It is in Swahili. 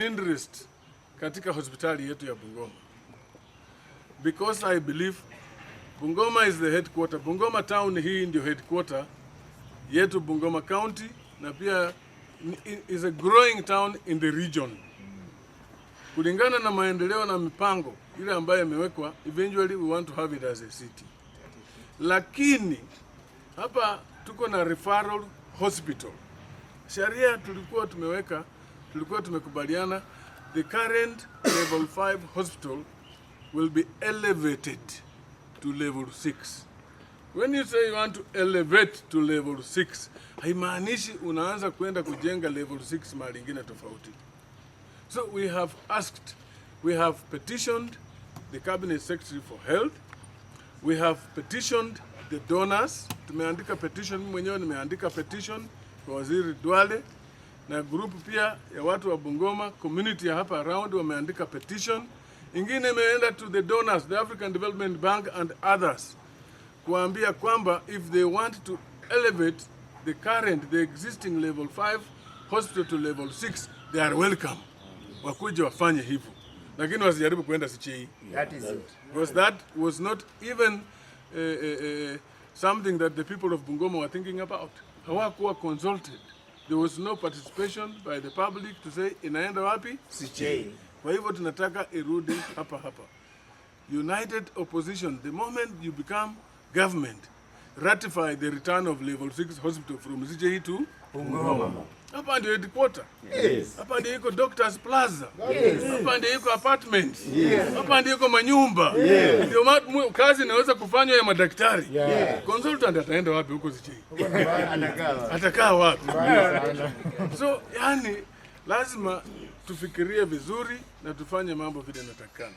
interest katika hospitali yetu ya Bungoma, because I believe Bungoma is the headquarter. Bungoma town hii ndio headquarter yetu Bungoma County, na pia is a growing town in the region. Kulingana na maendeleo na mipango ile ambayo imewekwa, eventually we want to have it as a city. Lakini hapa tuko na referral hospital. Sharia tulikuwa tumekubaliana the current level 5 hospital will be elevated to level 6. When you say you want to elevate to level 6, haimaanishi unaanza kwenda kujenga level 6 mahali ingine tofauti. So we have petitioned the Cabinet Secretary for Health. We have petitioned the donors. Tumeandika petition, mwenyewe nimeandika petition kwa Waziri Duale, na group pia ya watu wa Bungoma community ya hapa around wameandika petition. Ingine imeenda to the donors, the African Development Bank and others, kuambia kwamba if they want to elevate the existing level 5 hospital to level 6, they are welcome. Wakuje wafanye hivyo, lakini wasijaribu kuenda Sichei. That is it. Because that was not even something that the people of Bungoma were thinking about. Hawakuwa consulted. There was no participation by the public to say inaenda wapi? Sichei. Kwa hivyo tunataka irudi hapa. United opposition, the moment you become government, ratify the return of level 6 hospital from Sichei to Bungoma. Hapa ndio headquarter. Yes. Hapa ndio iko Doctors Plaza. Yes. Hapa ndio iko apartments. Yes. Hapa ndio iko manyumba. Yes. Ndio kazi inaweza kufanywa ya madaktari. Yeah. Consultant ataenda wapi huko Sichei? Anakaa. Atakaa wapi? So yani lazima tufikirie vizuri na tufanye mambo vile inatakikana.